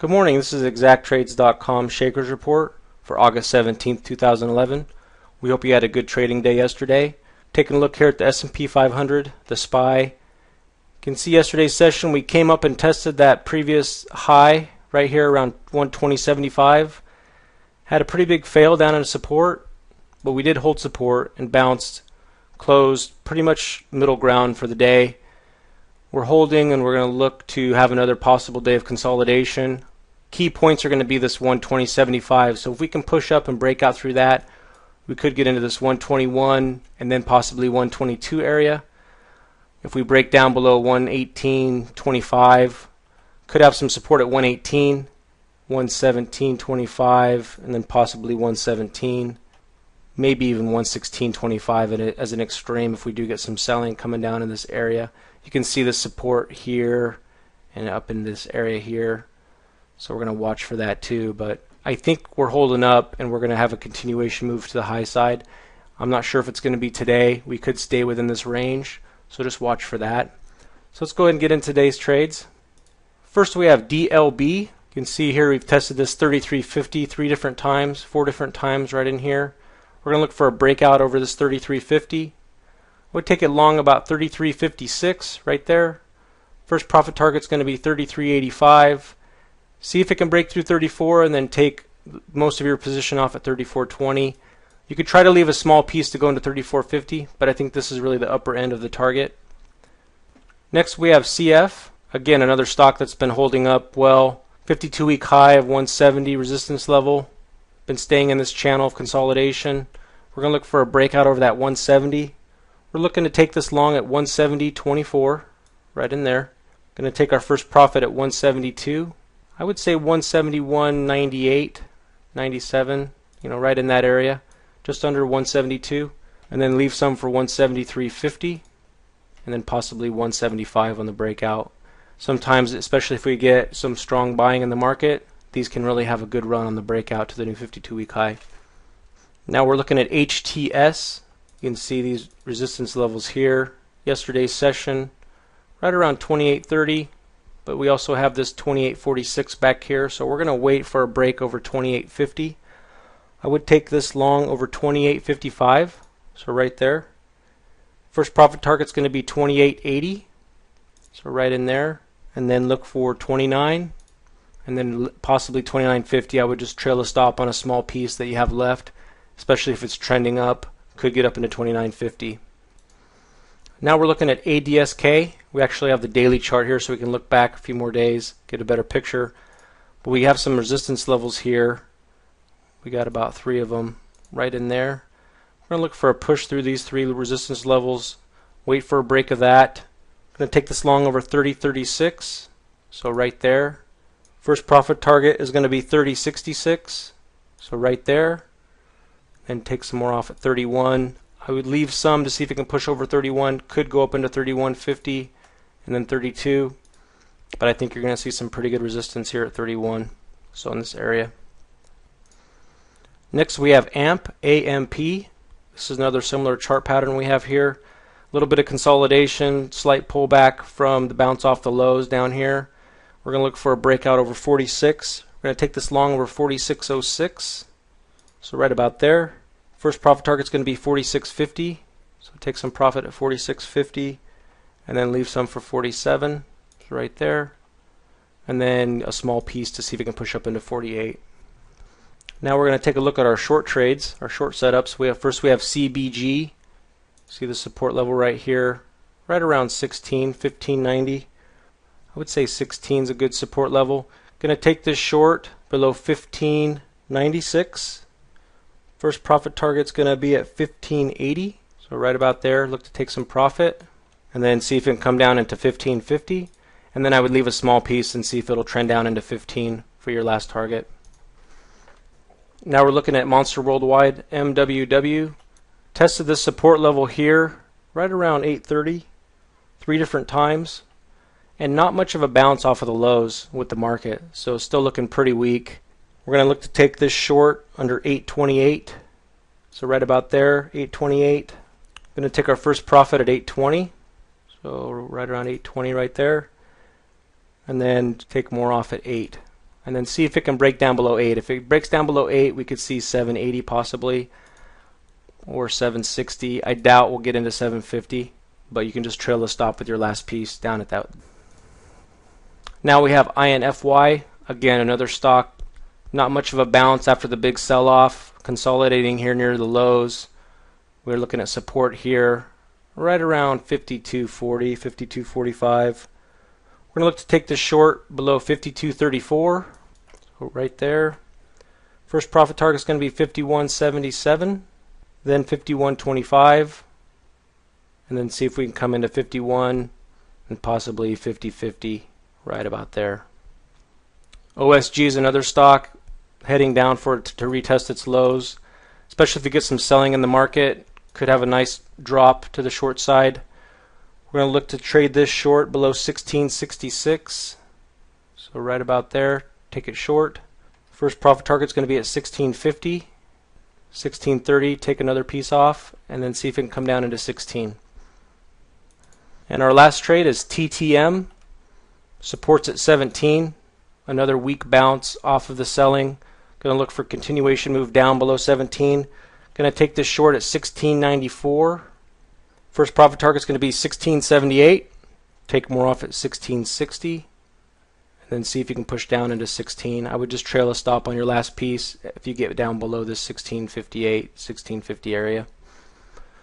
Good morning, this is ExactTrades.com Shakers Report for August 17th, 2011. We hope you had a good trading day yesterday. Taking a look here at the S&P 500, the SPY. You can see yesterday's session we came up and tested that previous high right here around 120.75. Had a pretty big fail down in support, but we did hold support and bounced, closed pretty much middle ground for the day. We're holding and we're going to look to have another possible day of consolidation. Key points are going to be this 120.75. So if we can push up and break out through that, we could get into this 121 and then possibly 122 area. If we break down below 118.25, could have some support at 118, 117.25, and then possibly 117. Maybe even 116.25 as an extreme if we do get some selling coming down in this area. You can see the support here and up in this area here. So we're going to watch for that too. But I think we're holding up and we're going to have a continuation move to the high side. I'm not sure if it's going to be today. We could stay within this range. So just watch for that. So let's go ahead and get into today's trades. First we have DLB. You can see here we've tested this 33.50 4 different times right in here. We're going to look for a breakout over this 33.50. We'll take it long about 33.56 right there. First profit target is going to be 33.85. See if it can break through 34 and then take most of your position off at 34.20. You could try to leave a small piece to go into 34.50, but I think this is really the upper end of the target. Next we have CF. Again, another stock that's been holding up well. 52-week high of 170 resistance level. Been staying in this channel of consolidation. We're going to look for a breakout over that 170. We're looking to take this long at 170.24, right in there. Going to take our first profit at 172. I would say 171.98, 97, right in that area, just under 172, and then leave some for 173.50, and then possibly 175 on the breakout. Sometimes, especially if we get some strong buying in the market, these can really have a good run on the breakout to the new 52-week high. Now we're looking at HTS. You can see these resistance levels here. Yesterday's session, right around 28.30, but we also have this 28.46 back here, so we're going to wait for a break over 28.50. I would take this long over 28.55, so right there. First profit target is going to be 28.80, so right in there, and then look for 29. And then possibly 29.50. I would just trail a stop on a small piece that you have left, especially if it's trending up. Could get up into 29.50. Now we're looking at ADSK. We actually have the daily chart here so we can look back a few more days, get a better picture. But we have some resistance levels here. We got about 3 of them right in there. We're going to look for a push through these 3 resistance levels. Wait for a break of that. I'm going to take this long over 30.36. So right there. First profit target is going to be 30.66, so right there, and take some more off at 31. I would leave some to see if it can push over 31. Could go up into 31.50 and then 32, but I think you're going to see some pretty good resistance here at 31, so in this area. Next we have AMP, A-M-P. This is another similar chart pattern we have here. A little bit of consolidation, slight pullback from the bounce off the lows down here. We're going to look for a breakout over 46. We're going to take this long over 46.06. So right about there. First profit target is going to be 46.50. So take some profit at 46.50 and then leave some for 47. So right there. And then a small piece to see if it can push up into 48. Now we're going to take a look at our short trades, our short setups. First we have CBG. See the support level right here, right around 15.90. I would say 16 is a good support level. Going to take this short below 15.96. First profit target is going to be at 15.80. So right about there, look to take some profit. And then see if it can come down into 15.50. And then I would leave a small piece and see if it'll trend down into 15 for your last target. Now we're looking at Monster Worldwide, MWW. Tested this support level here, right around 8.30, 3 different times. And not much of a bounce off of the lows with the market, so still looking pretty weak. We're going to look to take this short under 8.28, so right about there, 8.28. Going to take our first profit at 8.20, so right around 8.20 right there, and then take more off at 8. and then see if it can break down below 8. If it breaks down below 8, we could see 780 possibly, or 760. I doubt we'll get into 750, but you can just trail the stop with your last piece down at that. Now we have INFY, again another stock, not much of a bounce after the big sell-off, consolidating here near the lows. We're looking at support here right around 52.40, 52.45. We're going to look to take this short below 52.34, so right there. First profit target is going to be 51.77, then 51.25, and then see if we can come into 51 and possibly 50.50 right about there. OSG is another stock heading down for it to retest its lows, especially if we get some selling in the market. Could have a nice drop to the short side. We're going to look to trade this short below 1666, so right about there. Take it short. First profit target is going to be at 1650, 1630. Take another piece off, and then see if it can come down into 16. And our last trade is TTM. Supports at 17. Another weak bounce off of the selling. Going to look for continuation move down below 17. Going to take this short at 1694. First profit target is going to be 1678. Take more off at 1660. And then see if you can push down into 16. I would just trail a stop on your last piece if you get down below this 1658, 1650 area.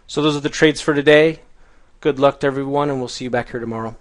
So those are the trades for today. Good luck to everyone, and we'll see you back here tomorrow.